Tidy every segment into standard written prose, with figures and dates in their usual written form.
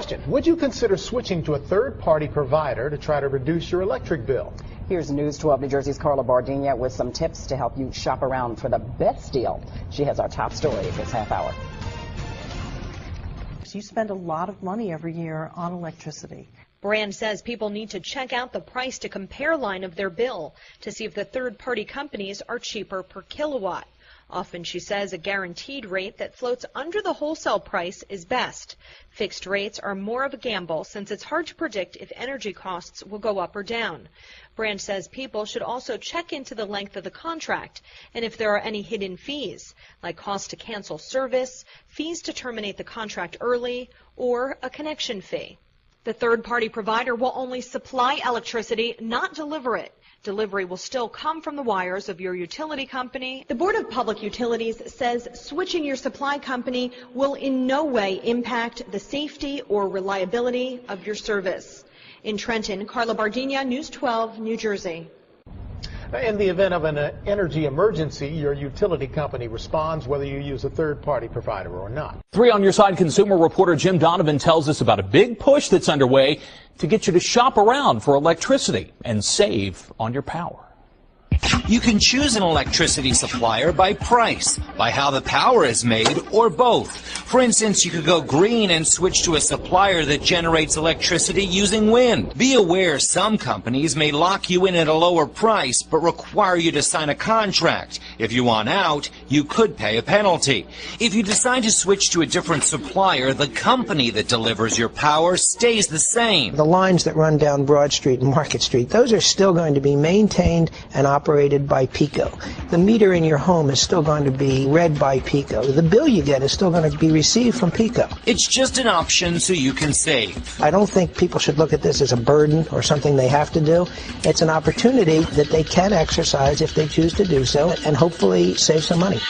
Question, would you consider switching to a third-party provider to try to reduce your electric bill? Here's News 12 New Jersey's Carla Bardina with some tips to help you shop around for the best deal. She has our top stories this half hour. You spend a lot of money every year on electricity. Brand says people need to check out the price to compare line of their bill to see if the third-party companies are cheaper per kilowatt. Often, she says, a guaranteed rate that floats under the wholesale price is best. Fixed rates are more of a gamble since it's hard to predict if energy costs will go up or down. Brand says people should also check into the length of the contract and if there are any hidden fees, like cost to cancel service, fees to terminate the contract early, or a connection fee. The third-party provider will only supply electricity, not deliver it. Delivery will still come from the wires of your utility company. The Board of Public Utilities says switching your supply company will in no way impact the safety or reliability of your service. In Trenton, Carla Bardina, News 12, New Jersey. In the event of an energy emergency, your utility company responds whether you use a third-party provider or not. 3 on Your Side consumer reporter Jim Donovan tells us about a big push that's underway to get you to shop around for electricity and save on your power. You can choose an electricity supplier by price, by how the power is made, or both. For instance, you could go green and switch to a supplier that generates electricity using wind. Be aware some companies may lock you in at a lower price but require you to sign a contract. If you want out, you could pay a penalty. If you decide to switch to a different supplier, the company that delivers your power stays the same. The lines that run down Broad Street and Market Street, those are still going to be maintained and operated by PECO. The meter in your home is still going to be read by PECO. The bill you get is still going to be received from PECO. It's just an option so you can save. I don't think people should look at this as a burden or something they have to do. It's an opportunity that they can exercise if they choose to do so and hopefully save some money.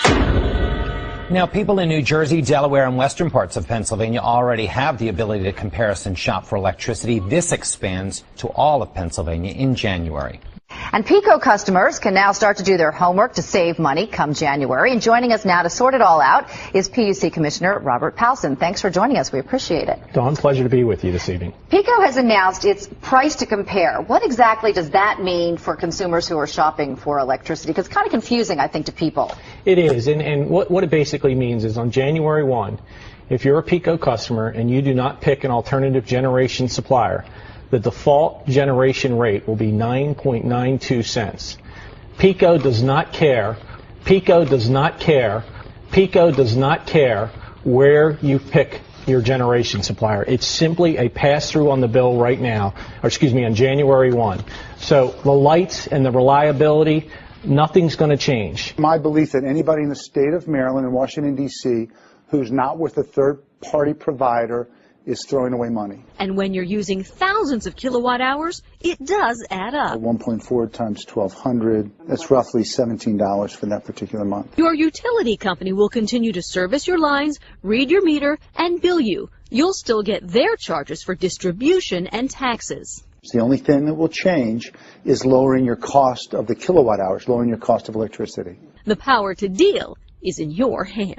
Now, people in New Jersey, Delaware, and western parts of Pennsylvania already have the ability to comparison shop for electricity. This expands to all of Pennsylvania in January. And PECO customers can now start to do their homework to save money come January. And joining us now to sort it all out is PUC Commissioner Robert Powson. Thanks for joining us. We appreciate it. Dawn, pleasure to be with you this evening. PECO has announced its price to compare. What exactly does that mean for consumers who are shopping for electricity? Because it's kind of confusing, I think, to people. It is. And what it basically means is on January 1, if you're a PECO customer and you do not pick an alternative generation supplier, the default generation rate will be 9.92 cents. PECO does not care. PECO does not care. PECO does not care where you pick your generation supplier. It's simply a pass-through on the bill right now, or excuse me, on January 1. So the lights and the reliability, nothing's going to change. My belief that anybody in the state of Maryland and Washington, D.C. who's not with a third-party provider is throwing away money. And when you're using thousands of kilowatt hours, it does add up. 1.4 times 1,200, that's roughly $17 for that particular month. Your utility company will continue to service your lines, read your meter, and bill you. You'll still get their charges for distribution and taxes. The only thing that will change is lowering your cost of the kilowatt hours, lowering your cost of electricity. The power to deal is in your hands.